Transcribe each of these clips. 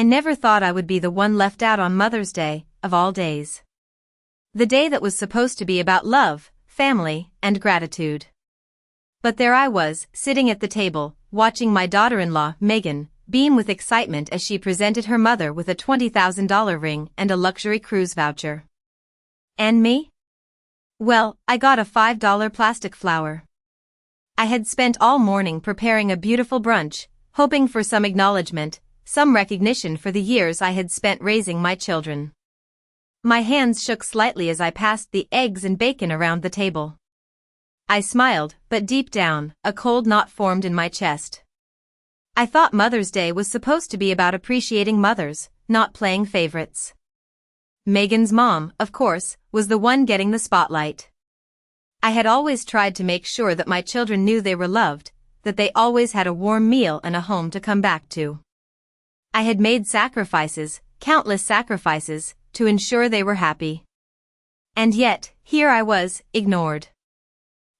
I never thought I would be the one left out on Mother's Day, of all days. The day that was supposed to be about love, family, and gratitude. But there I was, sitting at the table, watching my daughter-in-law, Megan, beam with excitement as she presented her mother with a $20,000 ring and a luxury cruise voucher. And me? Well, I got a $5 plastic flower. I had spent all morning preparing a beautiful brunch, hoping for some acknowledgement, some recognition for the years I had spent raising my children. My hands shook slightly as I passed the eggs and bacon around the table. I smiled, but deep down, a cold knot formed in my chest. I thought Mother's Day was supposed to be about appreciating mothers, not playing favorites. Megan's mom, of course, was the one getting the spotlight. I had always tried to make sure that my children knew they were loved, that they always had a warm meal and a home to come back to. I had made sacrifices, countless sacrifices, to ensure they were happy. And yet, here I was, ignored.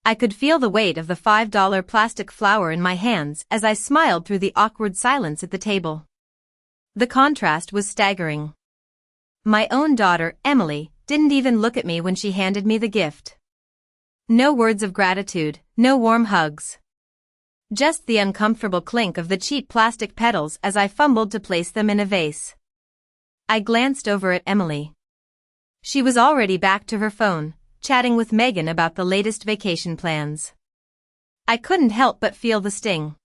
I could feel the weight of the $5 plastic flower in my hands as I smiled through the awkward silence at the table. The contrast was staggering. My own daughter, Emily, didn't even look at me when she handed me the gift. No words of gratitude, no warm hugs. Just the uncomfortable clink of the cheap plastic petals as I fumbled to place them in a vase. I glanced over at Emily. She was already back to her phone, chatting with Megan about the latest vacation plans. I couldn't help but feel the sting.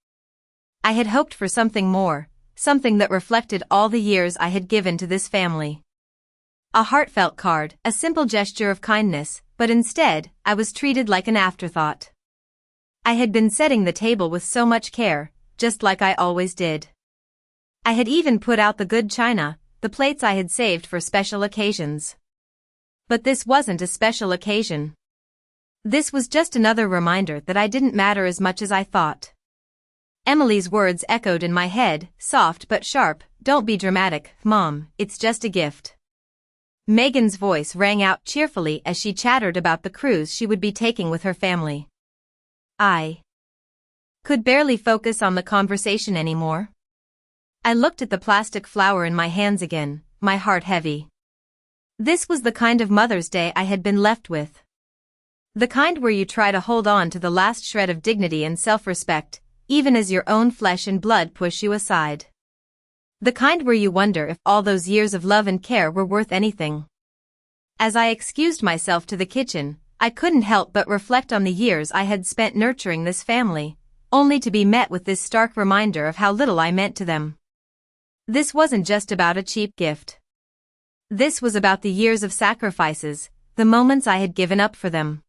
I had hoped for something more, something that reflected all the years I had given to this family. A heartfelt card, a simple gesture of kindness, but instead, I was treated like an afterthought. I had been setting the table with so much care, just like I always did. I had even put out the good china, the plates I had saved for special occasions. But this wasn't a special occasion. This was just another reminder that I didn't matter as much as I thought. Emily's words echoed in my head, soft but sharp, "Don't be dramatic, Mom, it's just a gift." Megan's voice rang out cheerfully as she chattered about the cruise she would be taking with her family. I could barely focus on the conversation anymore. I looked at the plastic flower in my hands again, my heart heavy. This was the kind of Mother's Day I had been left with. The kind where you try to hold on to the last shred of dignity and self-respect, even as your own flesh and blood push you aside. The kind where you wonder if all those years of love and care were worth anything. As I excused myself to the kitchen, I couldn't help but reflect on the years I had spent nurturing this family, only to be met with this stark reminder of how little I meant to them. This wasn't just about a cheap gift. This was about the years of sacrifices, the moments I had given up for them.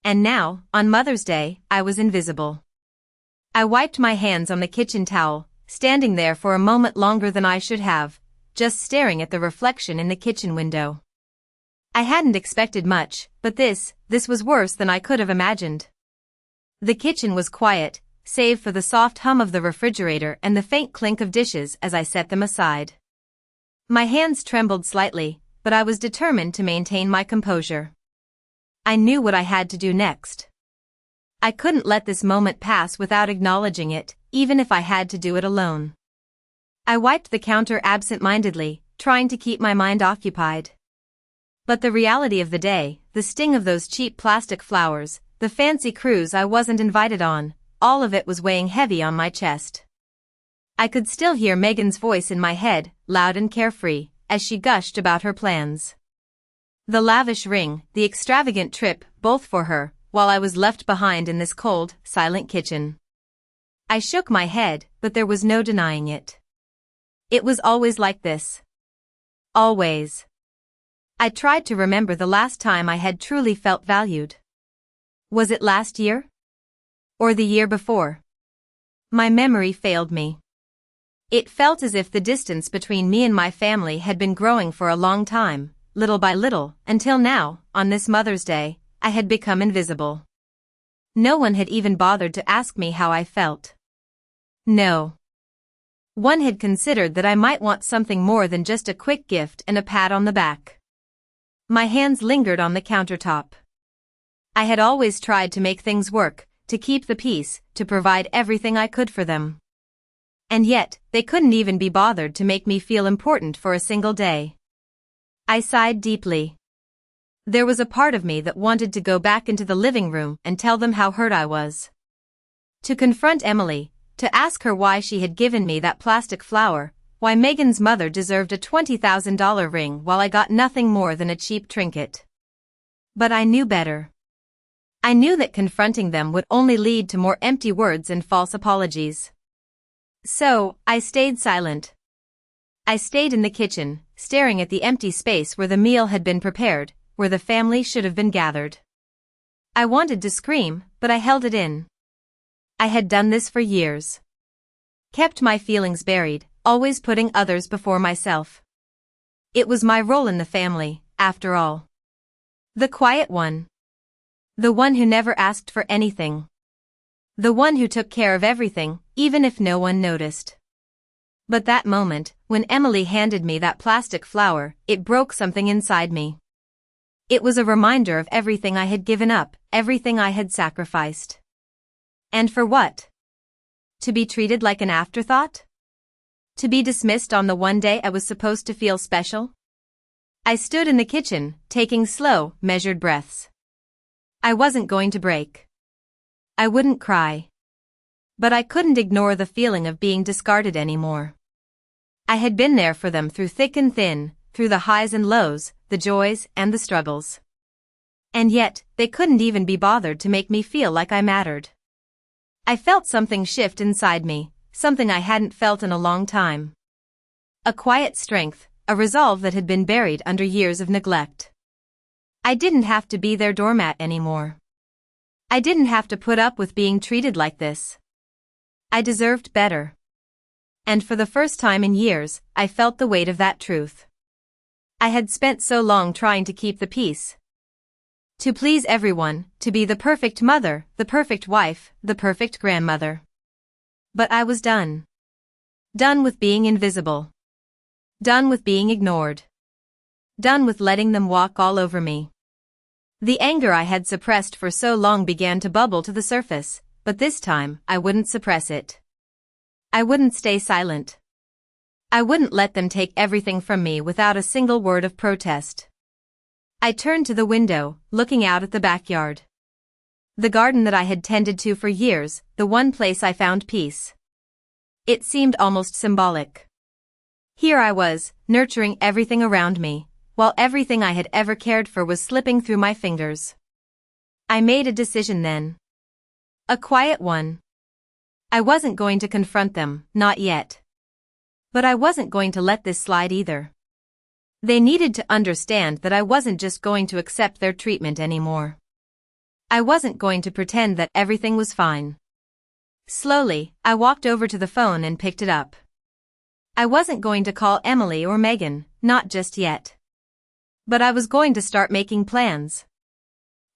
And now, on Mother's Day, I was invisible. I wiped my hands on the kitchen towel, standing there for a moment longer than I should have, just staring at the reflection in the kitchen window. I hadn't expected much, but this was worse than I could have imagined. The kitchen was quiet, save for the soft hum of the refrigerator and the faint clink of dishes as I set them aside. My hands trembled slightly, but I was determined to maintain my composure. I knew what I had to do next. I couldn't let this moment pass without acknowledging it, even if I had to do it alone. I wiped the counter absent-mindedly, trying to keep my mind occupied. But the reality of the day, the sting of those cheap plastic flowers, the fancy cruise I wasn't invited on, all of it was weighing heavy on my chest. I could still hear Megan's voice in my head, loud and carefree, as she gushed about her plans. The lavish ring, the extravagant trip, both for her, while I was left behind in this cold, silent kitchen. I shook my head, but there was no denying it. It was always like this. Always. I tried to remember the last time I had truly felt valued. Was it last year? Or the year before? My memory failed me. It felt as if the distance between me and my family had been growing for a long time, little by little, until now, on this Mother's Day, I had become invisible. No one had even bothered to ask me how I felt. No. One had considered that I might want something more than just a quick gift and a pat on the back. My hands lingered on the countertop. I had always tried to make things work, to keep the peace, to provide everything I could for them. And yet, they couldn't even be bothered to make me feel important for a single day. I sighed deeply. There was a part of me that wanted to go back into the living room and tell them how hurt I was. To confront Emily, to ask her why she had given me that plastic flower, why Megan's mother deserved a $20,000 ring while I got nothing more than a cheap trinket. But I knew better. I knew that confronting them would only lead to more empty words and false apologies. So, I stayed silent. I stayed in the kitchen, staring at the empty space where the meal had been prepared, where the family should have been gathered. I wanted to scream, but I held it in. I had done this for years. Kept my feelings buried, always putting others before myself. It was my role in the family, after all. The quiet one. The one who never asked for anything. The one who took care of everything, even if no one noticed. But that moment, when Emily handed me that plastic flower, it broke something inside me. It was a reminder of everything I had given up, everything I had sacrificed. And for what? To be treated like an afterthought? To be dismissed on the one day I was supposed to feel special? I stood in the kitchen, taking slow, measured breaths. I wasn't going to break. I wouldn't cry. But I couldn't ignore the feeling of being discarded anymore. I had been there for them through thick and thin, through the highs and lows, the joys and the struggles. And yet, they couldn't even be bothered to make me feel like I mattered. I felt something shift inside me, something I hadn't felt in a long time. A quiet strength, a resolve that had been buried under years of neglect. I didn't have to be their doormat anymore. I didn't have to put up with being treated like this. I deserved better. And for the first time in years, I felt the weight of that truth. I had spent so long trying to keep the peace. To please everyone, to be the perfect mother, the perfect wife, the perfect grandmother. But I was done. Done with being invisible. Done with being ignored. Done with letting them walk all over me. The anger I had suppressed for so long began to bubble to the surface, but this time, I wouldn't suppress it. I wouldn't stay silent. I wouldn't let them take everything from me without a single word of protest. I turned to the window, looking out at the backyard. The garden that I had tended to for years, the one place I found peace. It seemed almost symbolic. Here I was, nurturing everything around me, while everything I had ever cared for was slipping through my fingers. I made a decision then. A quiet one. I wasn't going to confront them, not yet. But I wasn't going to let this slide either. They needed to understand that I wasn't just going to accept their treatment anymore. I wasn't going to pretend that everything was fine. Slowly, I walked over to the phone and picked it up. I wasn't going to call Emily or Megan, not just yet. But I was going to start making plans.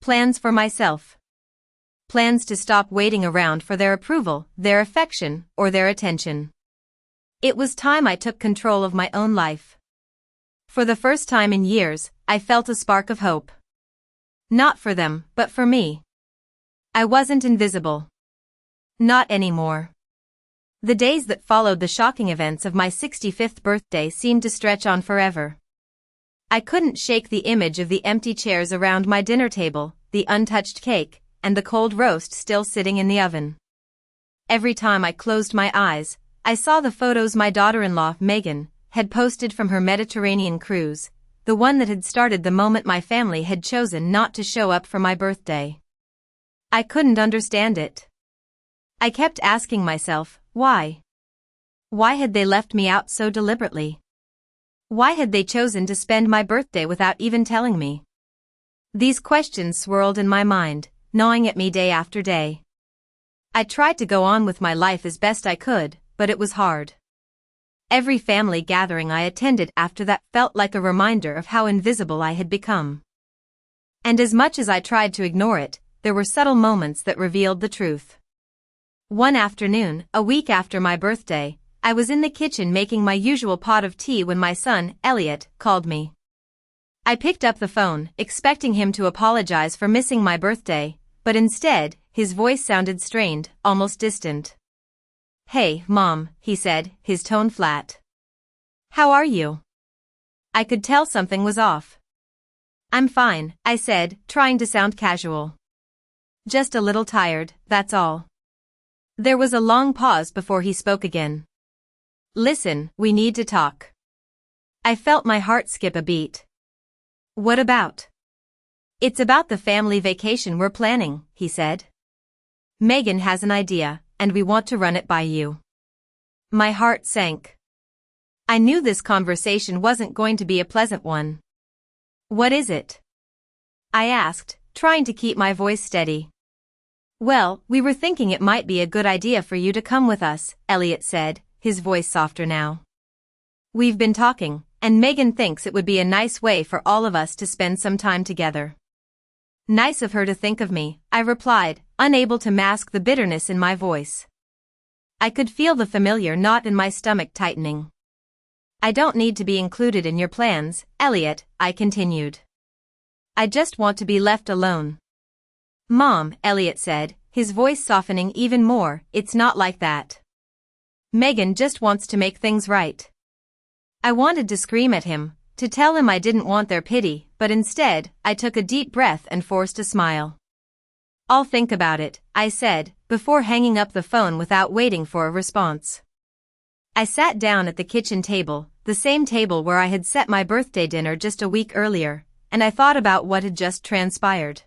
Plans for myself. Plans to stop waiting around for their approval, their affection, or their attention. It was time I took control of my own life. For the first time in years, I felt a spark of hope. Not for them, but for me. I wasn't invisible. Not anymore. The days that followed the shocking events of my 65th birthday seemed to stretch on forever. I couldn't shake the image of the empty chairs around my dinner table, the untouched cake, and the cold roast still sitting in the oven. Every time I closed my eyes, I saw the photos my daughter-in-law, Megan, had posted from her Mediterranean cruise, the one that had started the moment my family had chosen not to show up for my birthday. I couldn't understand it. I kept asking myself, why? Why had they left me out so deliberately? Why had they chosen to spend my birthday without even telling me? These questions swirled in my mind, gnawing at me day after day. I tried to go on with my life as best I could, but it was hard. Every family gathering I attended after that felt like a reminder of how invisible I had become. And as much as I tried to ignore it, there were subtle moments that revealed the truth. One afternoon, a week after my birthday, I was in the kitchen making my usual pot of tea when my son, Elliot, called me. I picked up the phone, expecting him to apologize for missing my birthday, but instead, his voice sounded strained, almost distant. "Hey, Mom," he said, his tone flat. "How are you?" I could tell something was off. "I'm fine," I said, trying to sound casual. "Just a little tired, that's all." There was a long pause before he spoke again. "Listen, we need to talk." I felt my heart skip a beat. "What about?" "It's about the family vacation we're planning," he said. "Megan has an idea, and we want to run it by you." My heart sank. I knew this conversation wasn't going to be a pleasant one. "What is it?" I asked, trying to keep my voice steady. "Well, we were thinking it might be a good idea for you to come with us," Elliot said, his voice softer now. "We've been talking, and Megan thinks it would be a nice way for all of us to spend some time together." "Nice of her to think of me," I replied, unable to mask the bitterness in my voice. I could feel the familiar knot in my stomach tightening. "I don't need to be included in your plans, Elliot," I continued. "I just want to be left alone." "Mom," Elliot said, his voice softening even more, "it's not like that. Megan just wants to make things right." I wanted to scream at him, to tell him I didn't want their pity, but instead, I took a deep breath and forced a smile. "I'll think about it," I said, before hanging up the phone without waiting for a response. I sat down at the kitchen table, the same table where I had set my birthday dinner just a week earlier, and I thought about what had just transpired.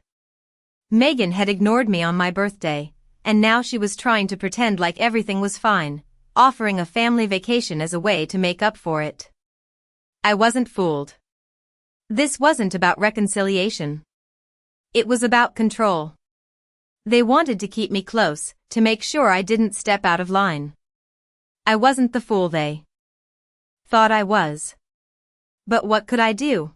Megan had ignored me on my birthday, and now she was trying to pretend like everything was fine, offering a family vacation as a way to make up for it. I wasn't fooled. This wasn't about reconciliation. It was about control. They wanted to keep me close, to make sure I didn't step out of line. I wasn't the fool they thought I was. But what could I do?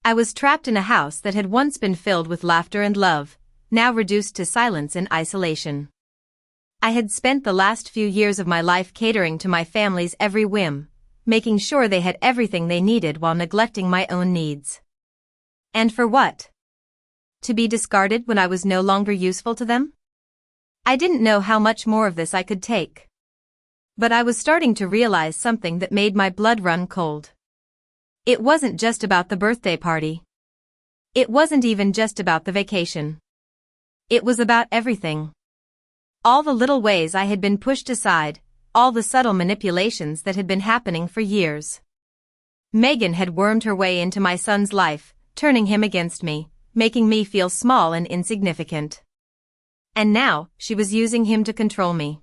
I was trapped in a house that had once been filled with laughter and love, now reduced to silence and isolation. I had spent the last few years of my life catering to my family's every whim, making sure they had everything they needed while neglecting my own needs. And for what? To be discarded when I was no longer useful to them? I didn't know how much more of this I could take. But I was starting to realize something that made my blood run cold. It wasn't just about the birthday party. It wasn't even just about the vacation. It was about everything. All the little ways I had been pushed aside, all the subtle manipulations that had been happening for years. Megan had wormed her way into my son's life, turning him against me, making me feel small and insignificant. And now, she was using him to control me.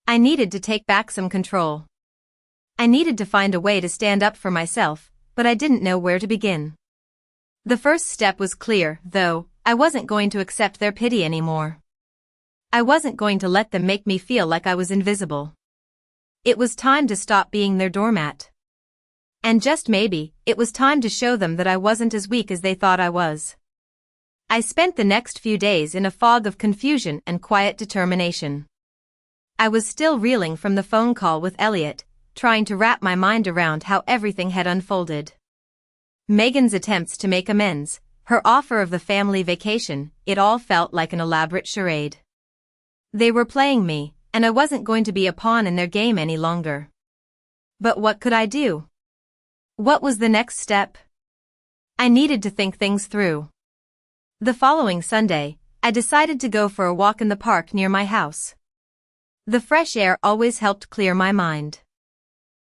I needed to take back some control. I needed to find a way to stand up for myself, but I didn't know where to begin. The first step was clear, though. I wasn't going to accept their pity anymore. I wasn't going to let them make me feel like I was invisible. It was time to stop being their doormat. And just maybe, it was time to show them that I wasn't as weak as they thought I was. I spent the next few days in a fog of confusion and quiet determination. I was still reeling from the phone call with Elliot, trying to wrap my mind around how everything had unfolded. Megan's attempts to make amends, her offer of the family vacation, it all felt like an elaborate charade. They were playing me, and I wasn't going to be a pawn in their game any longer. But what could I do? What was the next step? I needed to think things through. The following Sunday, I decided to go for a walk in the park near my house. The fresh air always helped clear my mind.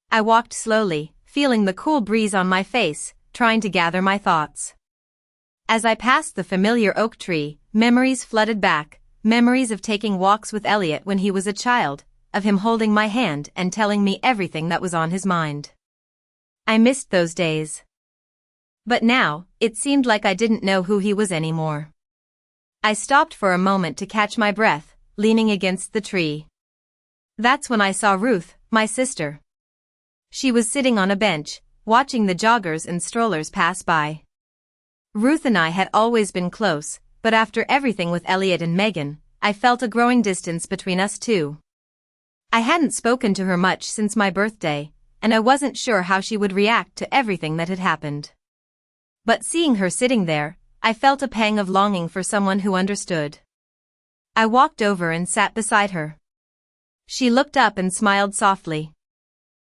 I walked slowly, feeling the cool breeze on my face, trying to gather my thoughts. As I passed the familiar oak tree, memories flooded back, memories of taking walks with Elliot when he was a child, of him holding my hand and telling me everything that was on his mind. I missed those days. But now, it seemed like I didn't know who he was anymore. I stopped for a moment to catch my breath, leaning against the tree. That's when I saw Ruth, my sister. She was sitting on a bench, watching the joggers and strollers pass by. Ruth and I had always been close, but after everything with Elliot and Megan, I felt a growing distance between us two. I hadn't spoken to her much since my birthday, and I wasn't sure how she would react to everything that had happened. But seeing her sitting there, I felt a pang of longing for someone who understood. I walked over and sat beside her. She looked up and smiled softly.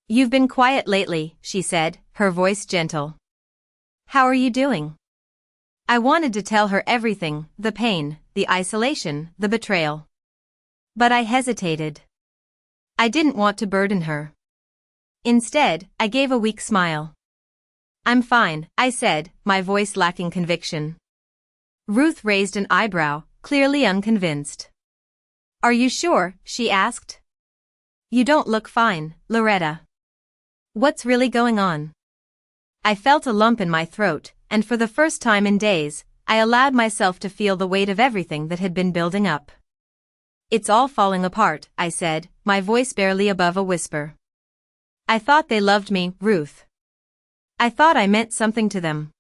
"You've been quiet lately," she said, her voice gentle. "How are you doing?" I wanted to tell her everything, the pain, the isolation, the betrayal. But I hesitated. I didn't want to burden her. Instead, I gave a weak smile. "I'm fine," I said, my voice lacking conviction. Ruth raised an eyebrow, clearly unconvinced. "Are you sure?" she asked. "You don't look fine, Loretta. What's really going on?" I felt a lump in my throat, and for the first time in days, I allowed myself to feel the weight of everything that had been building up. "It's all falling apart," I said, my voice barely above a whisper. "I thought they loved me, Ruth. I thought I meant something to them.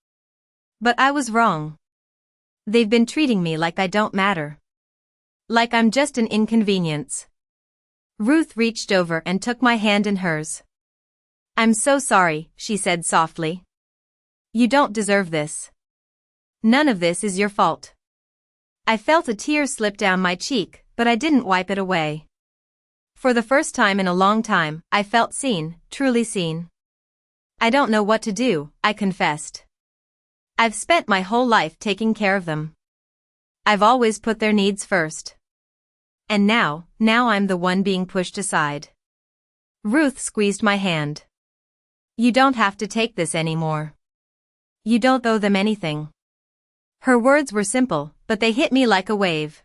But I was wrong. They've been treating me like I don't matter. Like I'm just an inconvenience." Ruth reached over and took my hand in hers. "I'm so sorry," she said softly. "You don't deserve this. None of this is your fault." I felt a tear slip down my cheek, but I didn't wipe it away. For the first time in a long time, I felt seen, truly seen. "I don't know what to do," I confessed. "I've spent my whole life taking care of them. I've always put their needs first. And now I'm the one being pushed aside." Ruth squeezed my hand. "You don't have to take this anymore. You don't owe them anything." Her words were simple, but they hit me like a wave.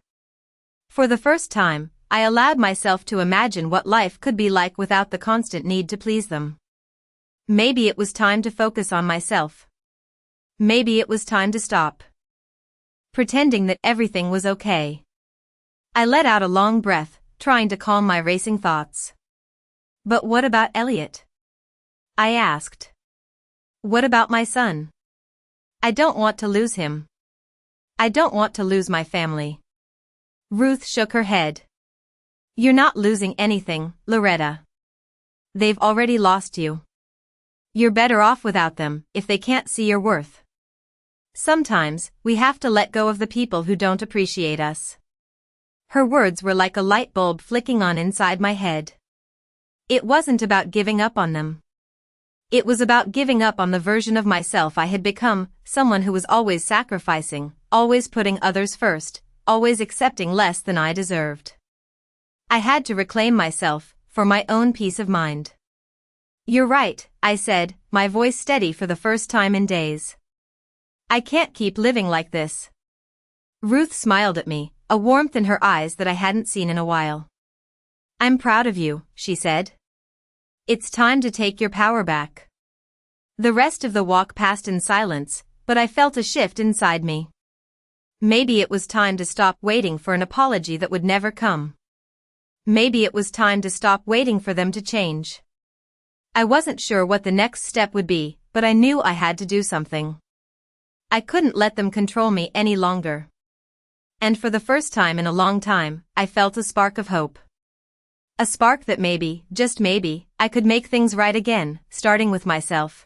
For the first time, I allowed myself to imagine what life could be like without the constant need to please them. Maybe it was time to focus on myself. Maybe it was time to stop pretending that everything was okay. I let out a long breath, trying to calm my racing thoughts. "But what about Elliot?" I asked. "What about my son? I don't want to lose him. I don't want to lose my family." Ruth shook her head. "You're not losing anything, Loretta. They've already lost you. You're better off without them, if they can't see your worth. Sometimes, we have to let go of the people who don't appreciate us." Her words were like a light bulb flicking on inside my head. It wasn't about giving up on them. It was about giving up on the version of myself I had become, someone who was always sacrificing, always putting others first, always accepting less than I deserved. I had to reclaim myself, for my own peace of mind. "You're right," I said, my voice steady for the first time in days. "I can't keep living like this." Ruth smiled at me, a warmth in her eyes that I hadn't seen in a while. "I'm proud of you," she said. "It's time to take your power back." The rest of the walk passed in silence, but I felt a shift inside me. Maybe it was time to stop waiting for an apology that would never come. Maybe it was time to stop waiting for them to change. I wasn't sure what the next step would be, but I knew I had to do something. I couldn't let them control me any longer. And for the first time in a long time, I felt a spark of hope. A spark that maybe, just maybe, I could make things right again, starting with myself.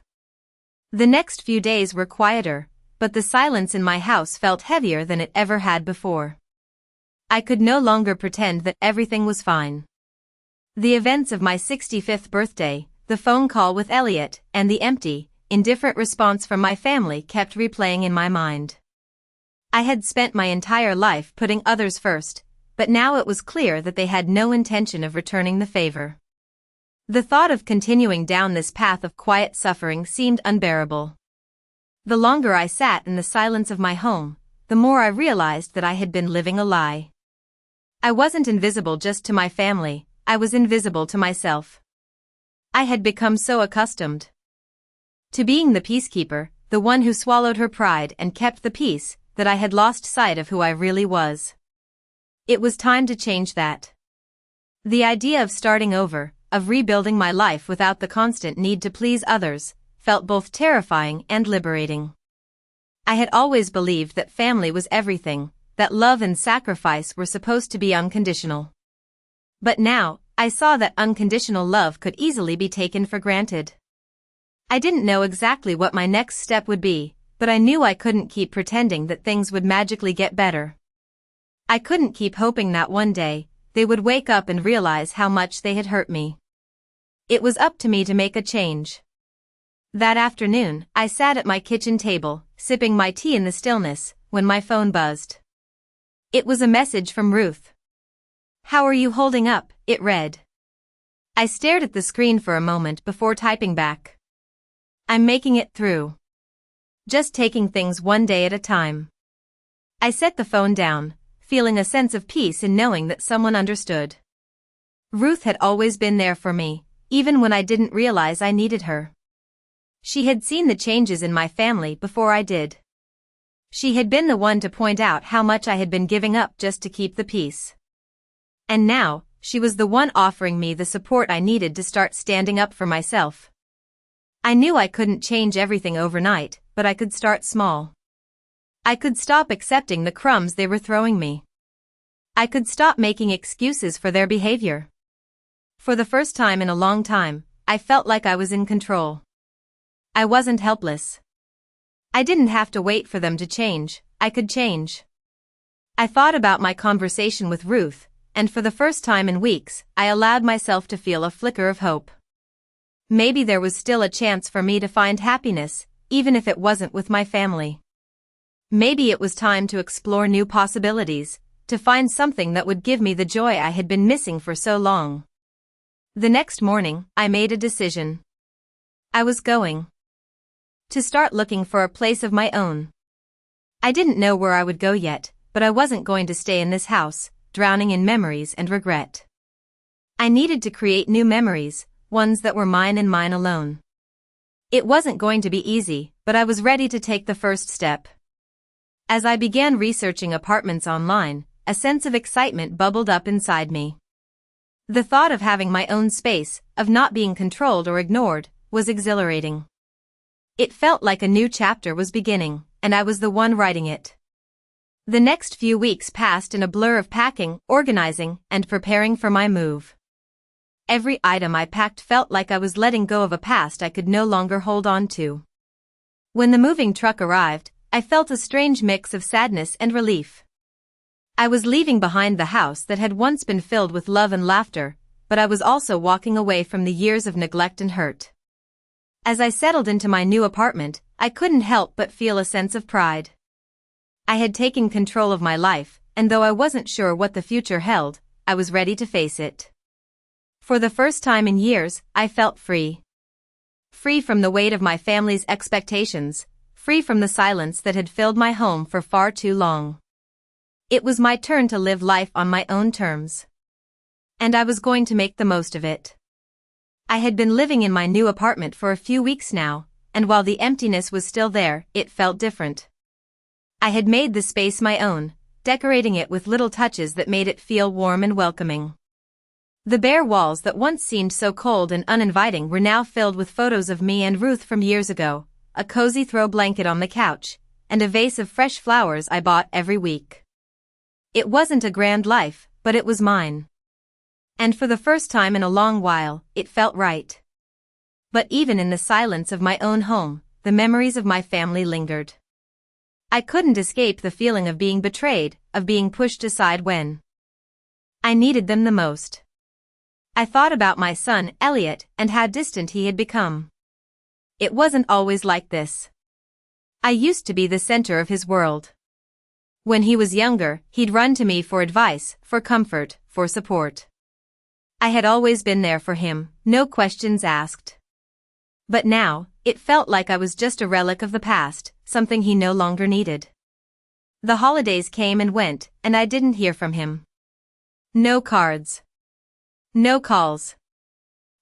The next few days were quieter, but the silence in my house felt heavier than it ever had before. I could no longer pretend that everything was fine. The events of my 65th birthday, the phone call with Elliot, and the empty, indifferent response from my family kept replaying in my mind. I had spent my entire life putting others first, but now it was clear that they had no intention of returning the favor. The thought of continuing down this path of quiet suffering seemed unbearable. The longer I sat in the silence of my home, the more I realized that I had been living a lie. I wasn't invisible just to my family, I was invisible to myself. I had become so accustomed to being the peacekeeper, the one who swallowed her pride and kept the peace, that I had lost sight of who I really was. It was time to change that. The idea of starting over, of rebuilding my life without the constant need to please others, felt both terrifying and liberating. I had always believed that family was everything, that love and sacrifice were supposed to be unconditional. But now, I saw that unconditional love could easily be taken for granted. I didn't know exactly what my next step would be, but I knew I couldn't keep pretending that things would magically get better. I couldn't keep hoping that one day, they would wake up and realize how much they had hurt me. It was up to me to make a change. That afternoon, I sat at my kitchen table, sipping my tea in the stillness, when my phone buzzed. It was a message from Ruth. "How are you holding up?" it read. I stared at the screen for a moment before typing back. "I'm making it through. Just taking things one day at a time." I set the phone down, feeling a sense of peace in knowing that someone understood. Ruth had always been there for me, even when I didn't realize I needed her. She had seen the changes in my family before I did. She had been the one to point out how much I had been giving up just to keep the peace. And now, she was the one offering me the support I needed to start standing up for myself. I knew I couldn't change everything overnight, but I could start small. I could stop accepting the crumbs they were throwing me. I could stop making excuses for their behavior. For the first time in a long time, I felt like I was in control. I wasn't helpless. I didn't have to wait for them to change, I could change. I thought about my conversation with Ruth, and for the first time in weeks, I allowed myself to feel a flicker of hope. Maybe there was still a chance for me to find happiness, even if it wasn't with my family. Maybe it was time to explore new possibilities, to find something that would give me the joy I had been missing for so long. The next morning, I made a decision. I was going to start looking for a place of my own. I didn't know where I would go yet, but I wasn't going to stay in this house, drowning in memories and regret. I needed to create new memories, ones that were mine and mine alone. It wasn't going to be easy, but I was ready to take the first step. As I began researching apartments online, a sense of excitement bubbled up inside me. The thought of having my own space, of not being controlled or ignored, was exhilarating. It felt like a new chapter was beginning, and I was the one writing it. The next few weeks passed in a blur of packing, organizing, and preparing for my move. Every item I packed felt like I was letting go of a past I could no longer hold on to. When the moving truck arrived, I felt a strange mix of sadness and relief. I was leaving behind the house that had once been filled with love and laughter, but I was also walking away from the years of neglect and hurt. As I settled into my new apartment, I couldn't help but feel a sense of pride. I had taken control of my life, and though I wasn't sure what the future held, I was ready to face it. For the first time in years, I felt free. Free from the weight of my family's expectations, free from the silence that had filled my home for far too long. It was my turn to live life on my own terms. And I was going to make the most of it. I had been living in my new apartment for a few weeks now, and while the emptiness was still there, it felt different. I had made the space my own, decorating it with little touches that made it feel warm and welcoming. The bare walls that once seemed so cold and uninviting were now filled with photos of me and Ruth from years ago, a cozy throw blanket on the couch, and a vase of fresh flowers I bought every week. It wasn't a grand life, but it was mine. And for the first time in a long while, it felt right. But even in the silence of my own home, the memories of my family lingered. I couldn't escape the feeling of being betrayed, of being pushed aside when I needed them the most. I thought about my son, Elliot, and how distant he had become. It wasn't always like this. I used to be the center of his world. When he was younger, he'd run to me for advice, for comfort, for support. I had always been there for him, no questions asked. But now, it felt like I was just a relic of the past, something he no longer needed. The holidays came and went, and I didn't hear from him. No cards. No calls.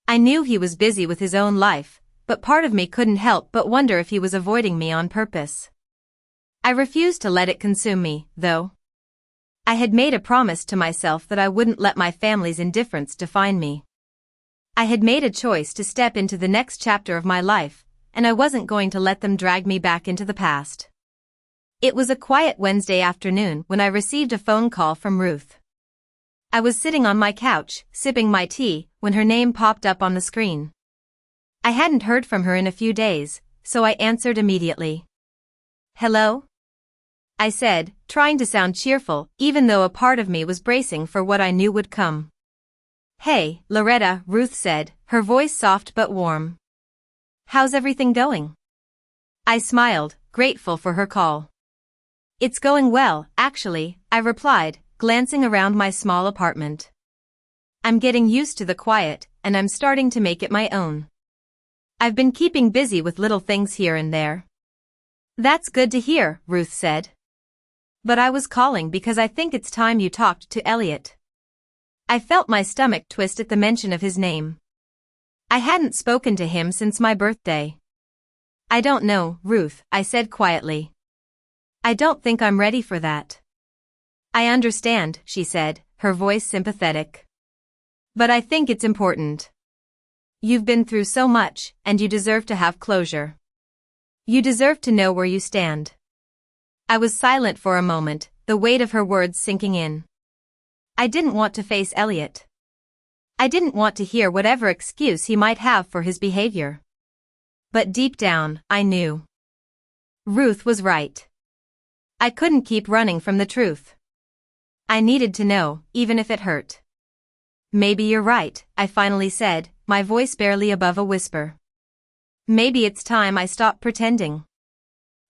I knew he was busy with his own life, but part of me couldn't help but wonder if he was avoiding me on purpose. I refused to let it consume me, though. I had made a promise to myself that I wouldn't let my family's indifference define me. I had made a choice to step into the next chapter of my life, and I wasn't going to let them drag me back into the past. It was a quiet Wednesday afternoon when I received a phone call from Ruth. I was sitting on my couch, sipping my tea, when her name popped up on the screen. I hadn't heard from her in a few days, so I answered immediately. Hello? I said, trying to sound cheerful, even though a part of me was bracing for what I knew would come. Hey, Loretta, Ruth said, her voice soft but warm. How's everything going? I smiled, grateful for her call. It's going well, actually, I replied, glancing around my small apartment. I'm getting used to the quiet, and I'm starting to make it my own. I've been keeping busy with little things here and there. That's good to hear, Ruth said. But I was calling because I think it's time you talked to Elliot. I felt my stomach twist at the mention of his name. I hadn't spoken to him since my birthday. I don't know, Ruth, I said quietly. I don't think I'm ready for that. I understand, she said, her voice sympathetic. But I think it's important. You've been through so much, and you deserve to have closure. You deserve to know where you stand. I was silent for a moment, the weight of her words sinking in. I didn't want to face Elliot. I didn't want to hear whatever excuse he might have for his behavior. But deep down, I knew. Ruth was right. I couldn't keep running from the truth. I needed to know, even if it hurt. Maybe you're right, I finally said, my voice barely above a whisper. Maybe it's time I stop pretending.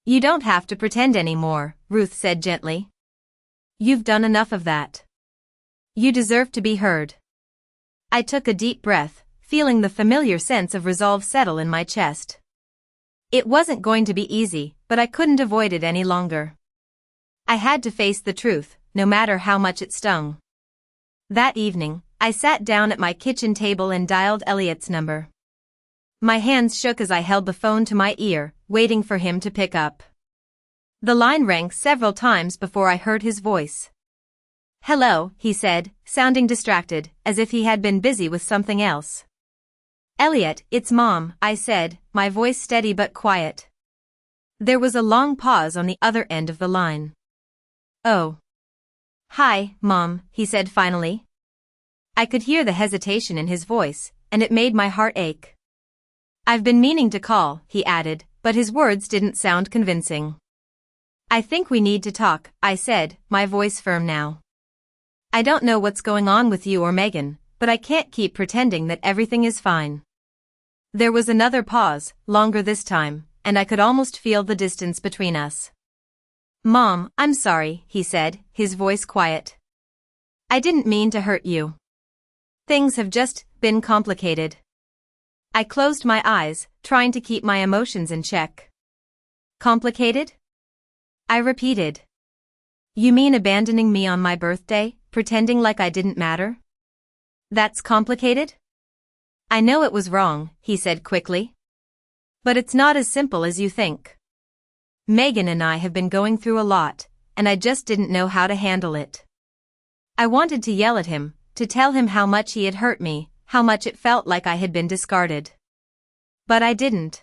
You don't have to pretend anymore, Ruth said gently. You've done enough of that. You deserve to be heard. I took a deep breath, feeling the familiar sense of resolve settle in my chest. It wasn't going to be easy, but I couldn't avoid it any longer. I had to face the truth, no matter how much it stung. That evening, I sat down at my kitchen table and dialed Elliot's number. My hands shook as I held the phone to my ear, waiting for him to pick up. The line rang several times before I heard his voice. Hello, he said, sounding distracted, as if he had been busy with something else. Elliot, it's Mom, I said, my voice steady but quiet. There was a long pause on the other end of the line. Oh. Hi, Mom, he said finally. I could hear the hesitation in his voice, and it made my heart ache. I've been meaning to call, he added, but his words didn't sound convincing. I think we need to talk, I said, my voice firm now. I don't know what's going on with you or Megan, but I can't keep pretending that everything is fine. There was another pause, longer this time, and I could almost feel the distance between us. Mom, I'm sorry, he said, his voice quiet. I didn't mean to hurt you. Things have just been complicated. I closed my eyes, trying to keep my emotions in check. Complicated? I repeated. You mean abandoning me on my birthday, pretending like I didn't matter? That's complicated? I know it was wrong, he said quickly. But it's not as simple as you think. Megan and I have been going through a lot, and I just didn't know how to handle it. I wanted to yell at him, to tell him how much he had hurt me, how much it felt like I had been discarded. But I didn't.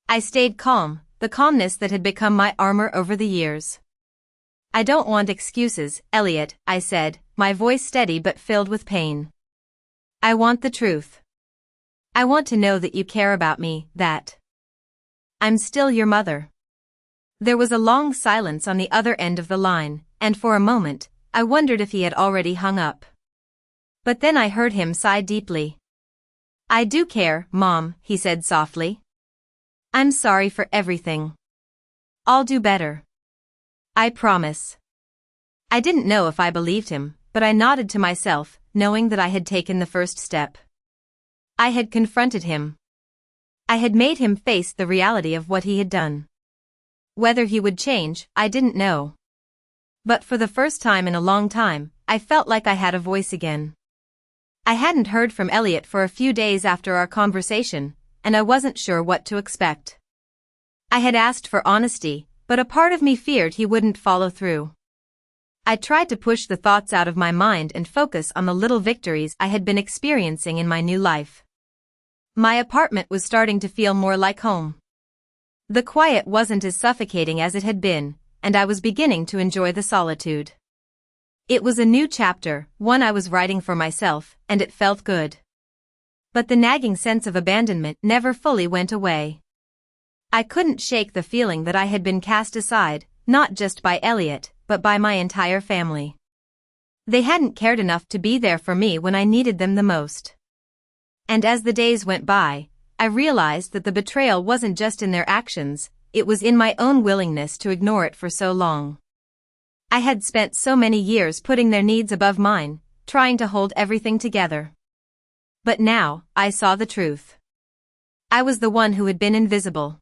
I stayed calm, the calmness that had become my armor over the years. I don't want excuses, Elliot, I said, my voice steady but filled with pain. I want the truth. I want to know that you care about me, that I'm still your mother. There was a long silence on the other end of the line, and for a moment, I wondered if he had already hung up. But then I heard him sigh deeply. I do care, Mom, he said softly. I'm sorry for everything. I'll do better. I promise. I didn't know if I believed him, but I nodded to myself, knowing that I had taken the first step. I had confronted him. I had made him face the reality of what he had done. Whether he would change, I didn't know. But for the first time in a long time, I felt like I had a voice again. I hadn't heard from Elliot for a few days after our conversation, and I wasn't sure what to expect. I had asked for honesty, but a part of me feared he wouldn't follow through. I tried to push the thoughts out of my mind and focus on the little victories I had been experiencing in my new life. My apartment was starting to feel more like home. The quiet wasn't as suffocating as it had been, and I was beginning to enjoy the solitude. It was a new chapter, one I was writing for myself, and it felt good. But the nagging sense of abandonment never fully went away. I couldn't shake the feeling that I had been cast aside, not just by Elliot, but by my entire family. They hadn't cared enough to be there for me when I needed them the most. And as the days went by, I realized that the betrayal wasn't just in their actions, it was in my own willingness to ignore it for so long. I had spent so many years putting their needs above mine, trying to hold everything together. But now, I saw the truth. I was the one who had been invisible.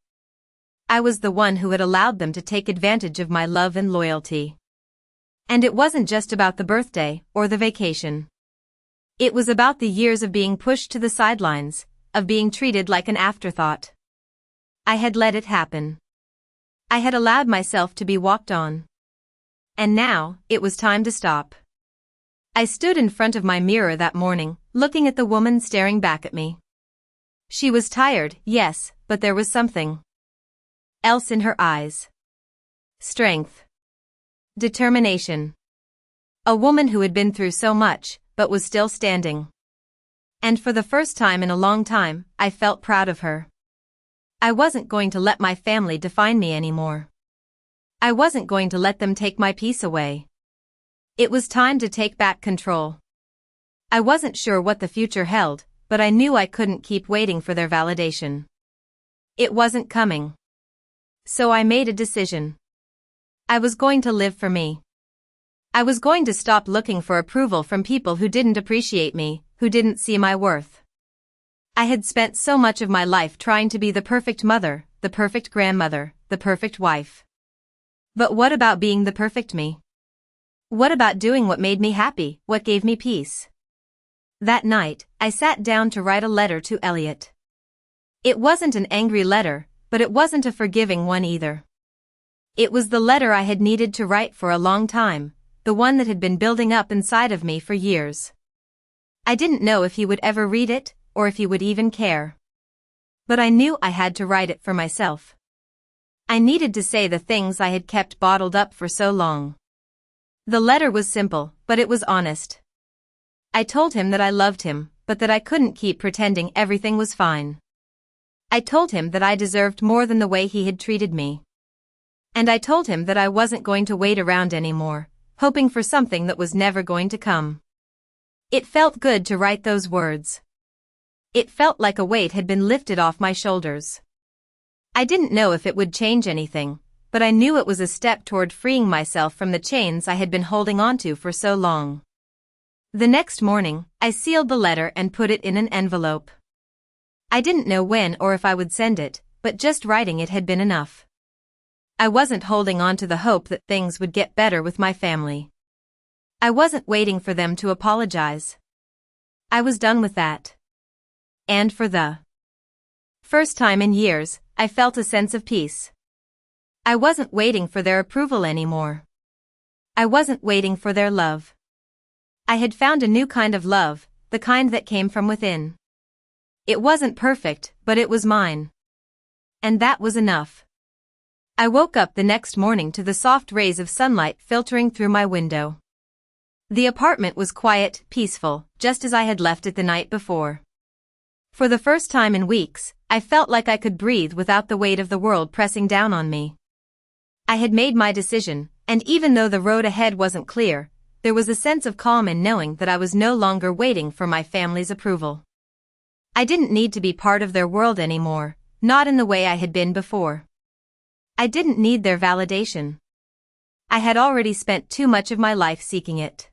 I was the one who had allowed them to take advantage of my love and loyalty. And it wasn't just about the birthday or the vacation. It was about the years of being pushed to the sidelines, of being treated like an afterthought. I had let it happen. I had allowed myself to be walked on. And now, it was time to stop. I stood in front of my mirror that morning, looking at the woman staring back at me. She was tired, yes, but there was something else in her eyes. Strength. Determination. A woman who had been through so much, but was still standing. And for the first time in a long time, I felt proud of her. I wasn't going to let my family define me anymore. I wasn't going to let them take my peace away. It was time to take back control. I wasn't sure what the future held, but I knew I couldn't keep waiting for their validation. It wasn't coming. So I made a decision. I was going to live for me. I was going to stop looking for approval from people who didn't appreciate me, who didn't see my worth. I had spent so much of my life trying to be the perfect mother, the perfect grandmother, the perfect wife. But what about being the perfect me? What about doing what made me happy, what gave me peace? That night, I sat down to write a letter to Elliot. It wasn't an angry letter, but it wasn't a forgiving one either. It was the letter I had needed to write for a long time, the one that had been building up inside of me for years. I didn't know if he would ever read it, or if he would even care. But I knew I had to write it for myself. I needed to say the things I had kept bottled up for so long. The letter was simple, but it was honest. I told him that I loved him, but that I couldn't keep pretending everything was fine. I told him that I deserved more than the way he had treated me. And I told him that I wasn't going to wait around anymore, hoping for something that was never going to come. It felt good to write those words. It felt like a weight had been lifted off my shoulders. I didn't know if it would change anything, but I knew it was a step toward freeing myself from the chains I had been holding onto for so long. The next morning, I sealed the letter and put it in an envelope. I didn't know when or if I would send it, but just writing it had been enough. I wasn't holding on to the hope that things would get better with my family. I wasn't waiting for them to apologize. I was done with that. And for the first time in years, I felt a sense of peace. I wasn't waiting for their approval anymore. I wasn't waiting for their love. I had found a new kind of love, the kind that came from within. It wasn't perfect, but it was mine. And that was enough. I woke up the next morning to the soft rays of sunlight filtering through my window. The apartment was quiet, peaceful, just as I had left it the night before. For the first time in weeks, I felt like I could breathe without the weight of the world pressing down on me. I had made my decision, and even though the road ahead wasn't clear, there was a sense of calm in knowing that I was no longer waiting for my family's approval. I didn't need to be part of their world anymore, not in the way I had been before. I didn't need their validation. I had already spent too much of my life seeking it.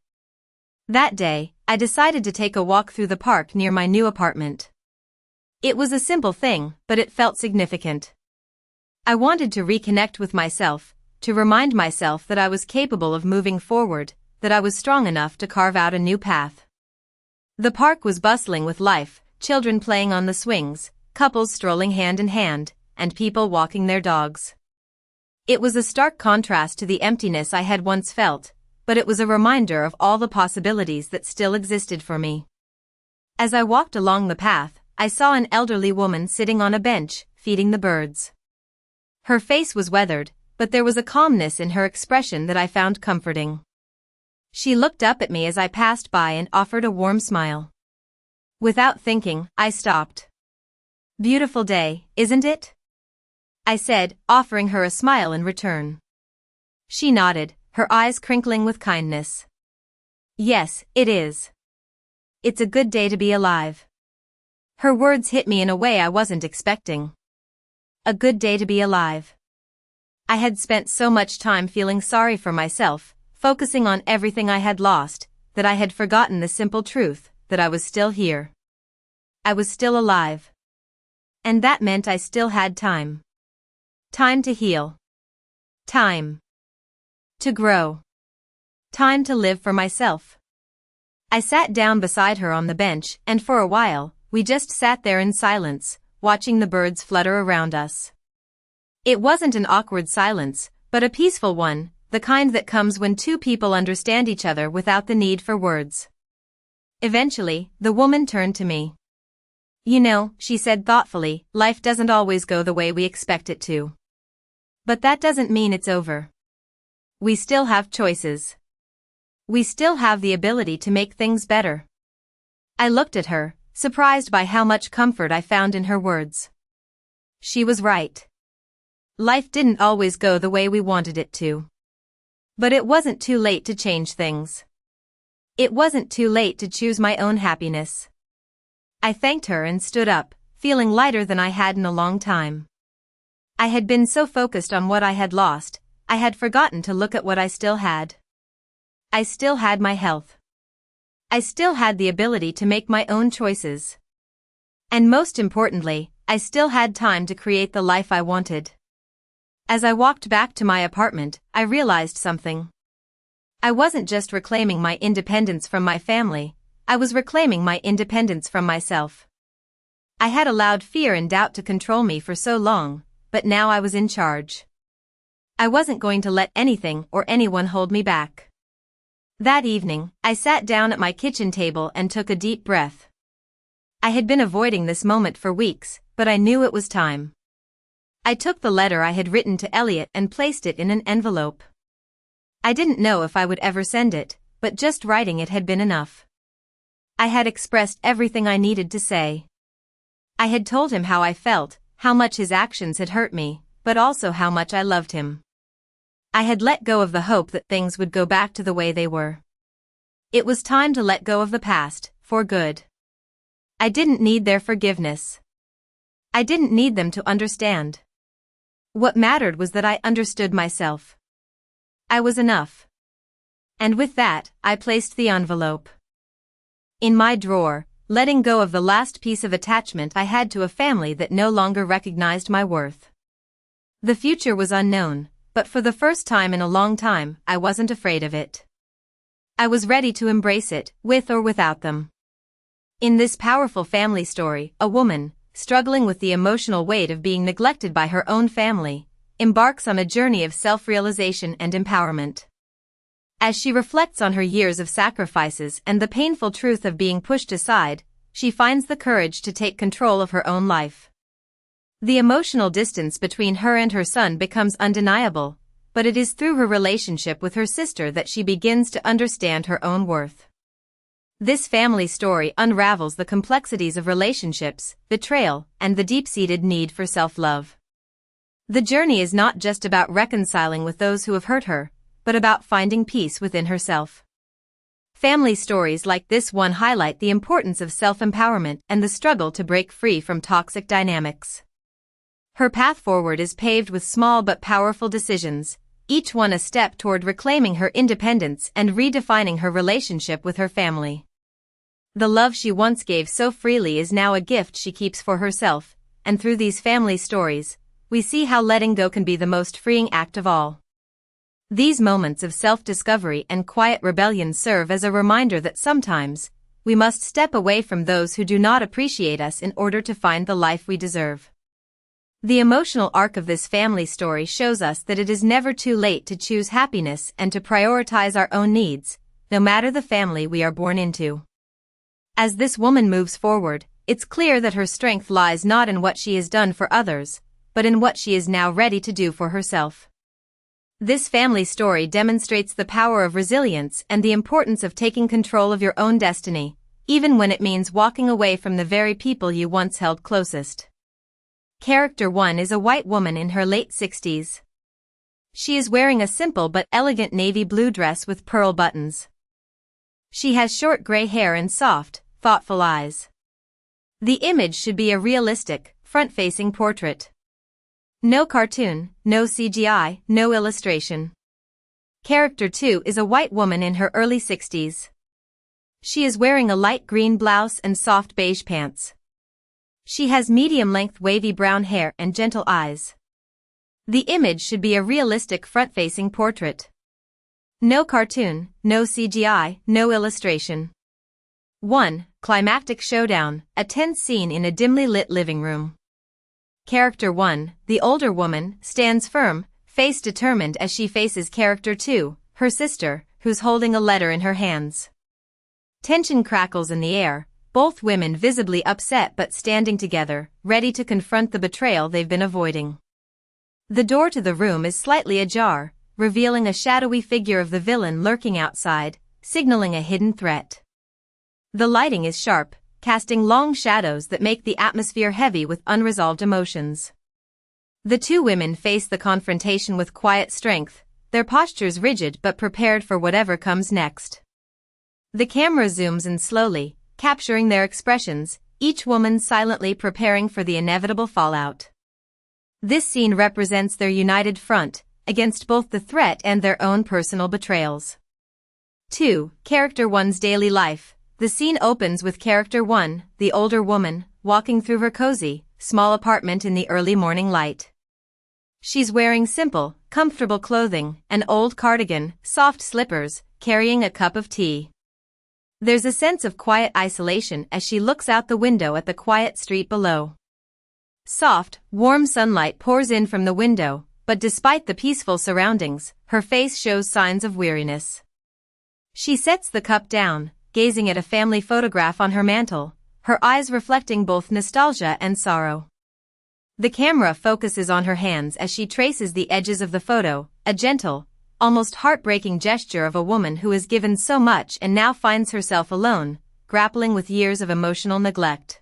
That day, I decided to take a walk through the park near my new apartment. It was a simple thing, but it felt significant. I wanted to reconnect with myself, to remind myself that I was capable of moving forward, that I was strong enough to carve out a new path. The park was bustling with life, children playing on the swings, couples strolling hand in hand, and people walking their dogs. It was a stark contrast to the emptiness I had once felt, but it was a reminder of all the possibilities that still existed for me. As I walked along the path, I saw an elderly woman sitting on a bench, feeding the birds. Her face was weathered, but there was a calmness in her expression that I found comforting. She looked up at me as I passed by and offered a warm smile. Without thinking, I stopped. "Beautiful day, isn't it?" I said, offering her a smile in return. She nodded, her eyes crinkling with kindness. Yes, it is. It's a good day to be alive. Her words hit me in a way I wasn't expecting. A good day to be alive. I had spent so much time feeling sorry for myself, focusing on everything I had lost, that I had forgotten the simple truth, that I was still here. I was still alive. And that meant I still had time. Time to heal. Time to grow. Time to live for myself. I sat down beside her on the bench, and for a while, we just sat there in silence, watching the birds flutter around us. It wasn't an awkward silence, but a peaceful one, the kind that comes when two people understand each other without the need for words. Eventually, the woman turned to me. You know, she said thoughtfully, life doesn't always go the way we expect it to. But that doesn't mean it's over. We still have choices. We still have the ability to make things better. I looked at her, surprised by how much comfort I found in her words. She was right. Life didn't always go the way we wanted it to. But it wasn't too late to change things. It wasn't too late to choose my own happiness. I thanked her and stood up, feeling lighter than I had in a long time. I had been so focused on what I had lost, I had forgotten to look at what I still had. I still had my health. I still had the ability to make my own choices. And most importantly, I still had time to create the life I wanted. As I walked back to my apartment, I realized something. I wasn't just reclaiming my independence from my family, I was reclaiming my independence from myself. I had allowed fear and doubt to control me for so long, but now I was in charge. I wasn't going to let anything or anyone hold me back. That evening, I sat down at my kitchen table and took a deep breath. I had been avoiding this moment for weeks, but I knew it was time. I took the letter I had written to Elliot and placed it in an envelope. I didn't know if I would ever send it, but just writing it had been enough. I had expressed everything I needed to say. I had told him how I felt, how much his actions had hurt me, but also how much I loved him. I had let go of the hope that things would go back to the way they were. It was time to let go of the past, for good. I didn't need their forgiveness. I didn't need them to understand. What mattered was that I understood myself. I was enough. And with that, I placed the envelope in my drawer, letting go of the last piece of attachment I had to a family that no longer recognized my worth. The future was unknown, but for the first time in a long time, I wasn't afraid of it. I was ready to embrace it, with or without them. In this powerful family story, a woman, struggling with the emotional weight of being neglected by her own family, embarks on a journey of self-realization and empowerment. As she reflects on her years of sacrifices and the painful truth of being pushed aside, she finds the courage to take control of her own life. The emotional distance between her and her son becomes undeniable, but it is through her relationship with her sister that she begins to understand her own worth. This family story unravels the complexities of relationships, betrayal, and the deep-seated need for self-love. The journey is not just about reconciling with those who have hurt her, but about finding peace within herself. Family stories like this one highlight the importance of self-empowerment and the struggle to break free from toxic dynamics. Her path forward is paved with small but powerful decisions, each one a step toward reclaiming her independence and redefining her relationship with her family. The love she once gave so freely is now a gift she keeps for herself, and through these family stories, we see how letting go can be the most freeing act of all. These moments of self-discovery and quiet rebellion serve as a reminder that sometimes, we must step away from those who do not appreciate us in order to find the life we deserve. The emotional arc of this family story shows us that it is never too late to choose happiness and to prioritize our own needs, no matter the family we are born into. As this woman moves forward, it's clear that her strength lies not in what she has done for others, but in what she is now ready to do for herself. This family story demonstrates the power of resilience and the importance of taking control of your own destiny, even when it means walking away from the very people you once held closest. Character 1 is a white woman in her late 60s. She is wearing a simple but elegant navy blue dress with pearl buttons. She has short gray hair and soft, thoughtful eyes. The image should be a realistic, front-facing portrait. No cartoon, no CGI, no illustration. Character 2 is a white woman in her early 60s. She is wearing a light green blouse and soft beige pants. She has medium-length wavy brown hair and gentle eyes. The image should be a realistic front-facing portrait. No cartoon, no CGI, no illustration. 1. Climactic showdown, a tense scene in a dimly lit living room. Character 1, the older woman, stands firm, face determined as she faces Character 2, her sister, who's holding a letter in her hands. Tension crackles in the air, both women visibly upset but standing together, ready to confront the betrayal they've been avoiding. The door to the room is slightly ajar, revealing a shadowy figure of the villain lurking outside, signaling a hidden threat. The lighting is sharp, casting long shadows that make the atmosphere heavy with unresolved emotions. The two women face the confrontation with quiet strength, their postures rigid but prepared for whatever comes next. The camera zooms in slowly, capturing their expressions, each woman silently preparing for the inevitable fallout. This scene represents their united front, against both the threat and their own personal betrayals. 2. Character 1's daily life. The scene opens with Character 1, the older woman, walking through her cozy, small apartment in the early morning light. She's wearing simple, comfortable clothing, an old cardigan, soft slippers, carrying a cup of tea. There's a sense of quiet isolation as she looks out the window at the quiet street below. Soft, warm sunlight pours in from the window, but despite the peaceful surroundings, her face shows signs of weariness. She sets the cup down, gazing at a family photograph on her mantle, her eyes reflecting both nostalgia and sorrow. The camera focuses on her hands as she traces the edges of the photo, a gentle, almost heartbreaking gesture of a woman who has given so much and now finds herself alone, grappling with years of emotional neglect.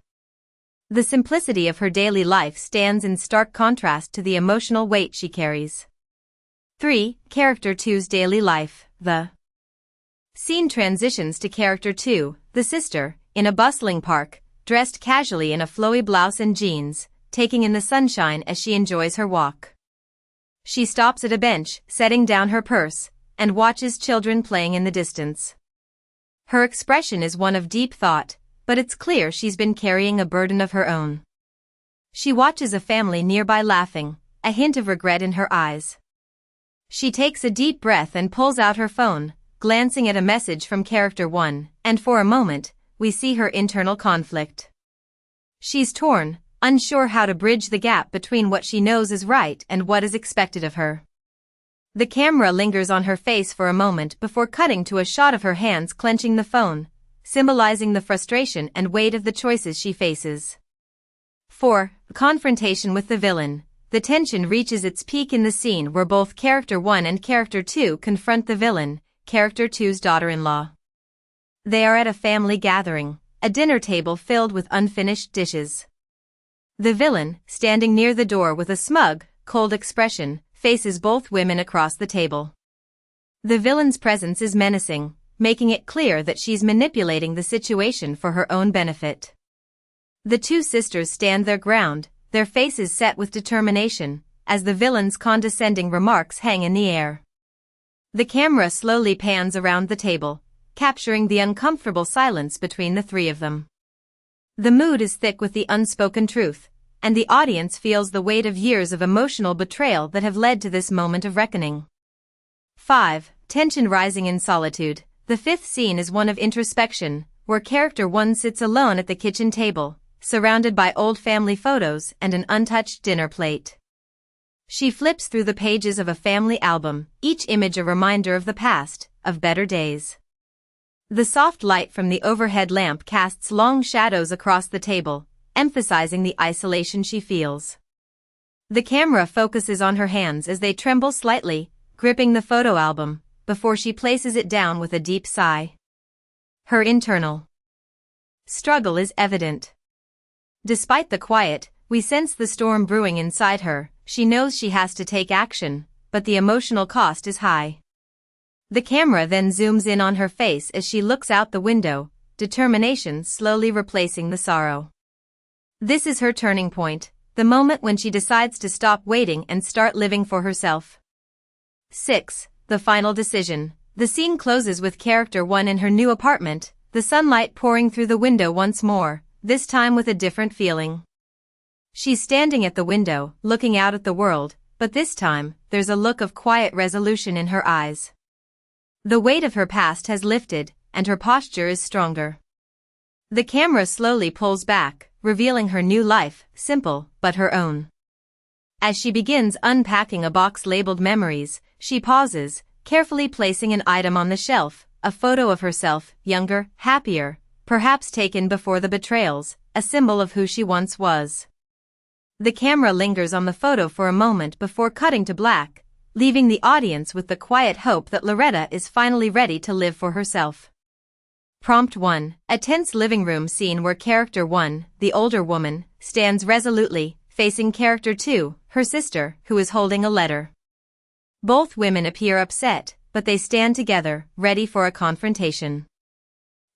The simplicity of her daily life stands in stark contrast to the emotional weight she carries. 3. Character 2's daily life. The scene transitions to Character 2, the sister, in a bustling park, dressed casually in a flowy blouse and jeans, taking in the sunshine as she enjoys her walk. She stops at a bench, setting down her purse, and watches children playing in the distance. Her expression is one of deep thought, but it's clear she's been carrying a burden of her own. She watches a family nearby laughing, a hint of regret in her eyes. She takes a deep breath and pulls out her phone, glancing at a message from Character 1, and for a moment, we see her internal conflict. She's torn, unsure how to bridge the gap between what she knows is right and what is expected of her. The camera lingers on her face for a moment before cutting to a shot of her hands clenching the phone, symbolizing the frustration and weight of the choices she faces. 4. Confrontation with the villain. The tension reaches its peak in the scene where both Character 1 and Character 2 confront the villain, Character 2's daughter-in-law. They are at a family gathering, a dinner table filled with unfinished dishes. The villain, standing near the door with a smug, cold expression, faces both women across the table. The villain's presence is menacing, making it clear that she's manipulating the situation for her own benefit. The two sisters stand their ground, their faces set with determination, as the villain's condescending remarks hang in the air. The camera slowly pans around the table, capturing the uncomfortable silence between the three of them. The mood is thick with the unspoken truth, and the audience feels the weight of years of emotional betrayal that have led to this moment of reckoning. 5. Tension rising in solitude. The fifth scene is one of introspection, where Character 1 sits alone at the kitchen table, surrounded by old family photos and an untouched dinner plate. She flips through the pages of a family album, each image a reminder of the past, of better days. The soft light from the overhead lamp casts long shadows across the table, emphasizing the isolation she feels. The camera focuses on her hands as they tremble slightly, gripping the photo album, before she places it down with a deep sigh. Her internal struggle is evident. Despite the quiet, we sense the storm brewing inside her. She knows she has to take action, but the emotional cost is high. The camera then zooms in on her face as she looks out the window, determination slowly replacing the sorrow. This is her turning point, the moment when she decides to stop waiting and start living for herself. 6. The final decision. The scene closes with character 1 in her new apartment, the sunlight pouring through the window once more, this time with a different feeling. She's standing at the window, looking out at the world, but this time, there's a look of quiet resolution in her eyes. The weight of her past has lifted, and her posture is stronger. The camera slowly pulls back, revealing her new life, simple, but her own. As she begins unpacking a box labeled memories, she pauses, carefully placing an item on the shelf, a photo of herself, younger, happier, perhaps taken before the betrayals, a symbol of who she once was. The camera lingers on the photo for a moment before cutting to black, leaving the audience with the quiet hope that Loretta is finally ready to live for herself. Prompt 1. A tense living room scene where character 1, the older woman, stands resolutely, facing character 2, her sister, who is holding a letter. Both women appear upset, but they stand together, ready for a confrontation.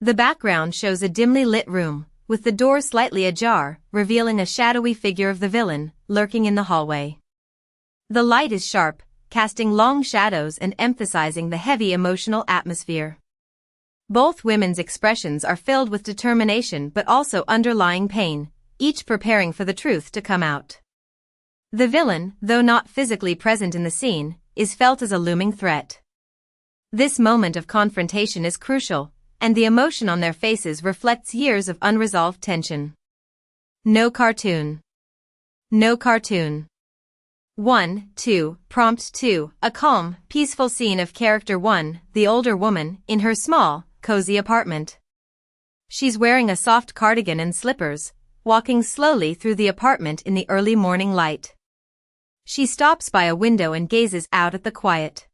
The background shows a dimly lit room, with the door slightly ajar, revealing a shadowy figure of the villain, lurking in the hallway. The light is sharp, casting long shadows and emphasizing the heavy emotional atmosphere. Both women's expressions are filled with determination but also underlying pain, each preparing for the truth to come out. The villain, though not physically present in the scene, is felt as a looming threat. This moment of confrontation is crucial, and the emotion on their faces reflects years of unresolved tension. No cartoon. No cartoon. 1, 2, Prompt 2, a calm, peaceful scene of character 1, the older woman, in her small, cozy apartment. She's wearing a soft cardigan and slippers, walking slowly through the apartment in the early morning light. She stops by a window and gazes out at the quiet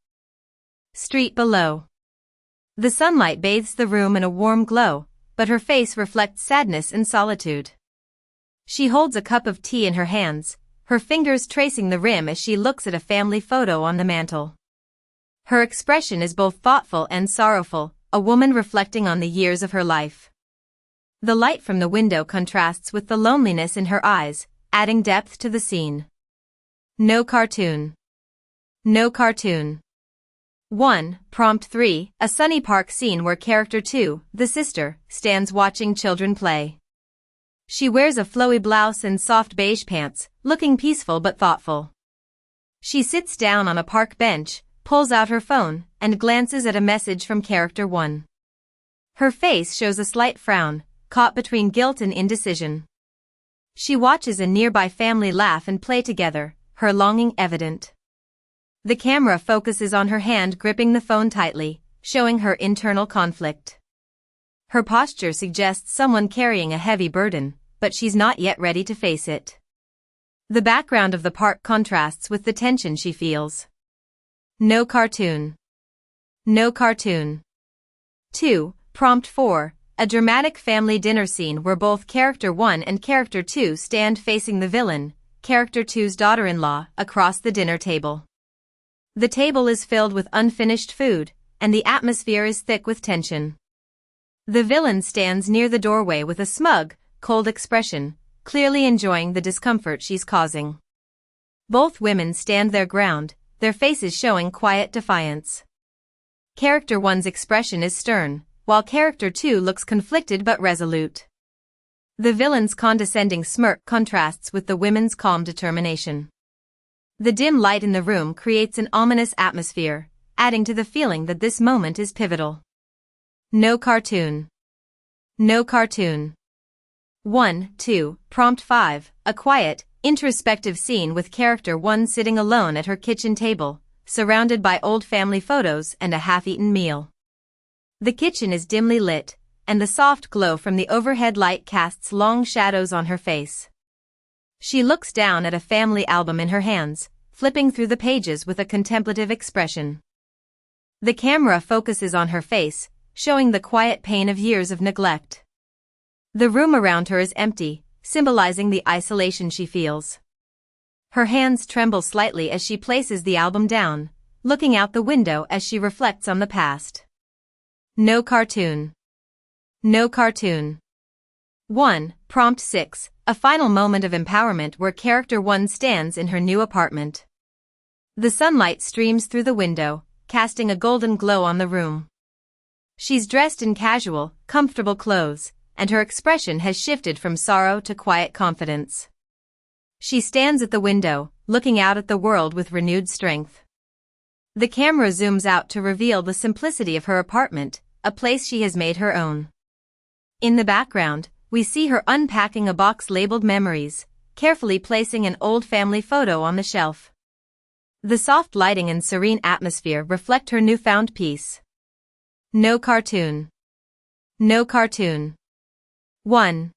street below. The sunlight bathes the room in a warm glow, but her face reflects sadness and solitude. She holds a cup of tea in her hands, her fingers tracing the rim as she looks at a family photo on the mantel. Her expression is both thoughtful and sorrowful, a woman reflecting on the years of her life. The light from the window contrasts with the loneliness in her eyes, adding depth to the scene. No cartoon. No cartoon. 1, Prompt 3, a sunny park scene where character 2, the sister, stands watching children play. She wears a flowy blouse and soft beige pants, looking peaceful but thoughtful. She sits down on a park bench, pulls out her phone, and glances at a message from character 1. Her face shows a slight frown, caught between guilt and indecision. She watches a nearby family laugh and play together, her longing evident. The camera focuses on her hand gripping the phone tightly, showing her internal conflict. Her posture suggests someone carrying a heavy burden, but she's not yet ready to face it. The background of the park contrasts with the tension she feels. No cartoon. No cartoon. 2, Prompt 4, a dramatic family dinner scene where both character 1 and character 2 stand facing the villain, character 2's daughter-in-law, across the dinner table. The table is filled with unfinished food, and the atmosphere is thick with tension. The villain stands near the doorway with a smug, cold expression, clearly enjoying the discomfort she's causing. Both women stand their ground, their faces showing quiet defiance. Character 1's expression is stern, while character 2 looks conflicted but resolute. The villain's condescending smirk contrasts with the women's calm determination. The dim light in the room creates an ominous atmosphere, adding to the feeling that this moment is pivotal. No cartoon. No cartoon. 1, 2, Prompt 5, a quiet, introspective scene with character 1 sitting alone at her kitchen table, surrounded by old family photos and a half-eaten meal. The kitchen is dimly lit, and the soft glow from the overhead light casts long shadows on her face. She looks down at a family album in her hands, flipping through the pages with a contemplative expression. The camera focuses on her face, showing the quiet pain of years of neglect. The room around her is empty, symbolizing the isolation she feels. Her hands tremble slightly as she places the album down, looking out the window as she reflects on the past. No cartoon. No cartoon. 1. Prompt 6. A final moment of empowerment where character 1 stands in her new apartment. The sunlight streams through the window, casting a golden glow on the room. She's dressed in casual, comfortable clothes, and her expression has shifted from sorrow to quiet confidence. She stands at the window, looking out at the world with renewed strength. The camera zooms out to reveal the simplicity of her apartment, a place she has made her own. In the background, we see her unpacking a box labeled Memories, carefully placing an old family photo on the shelf. The soft lighting and serene atmosphere reflect her newfound peace. No cartoon. No cartoon. 1.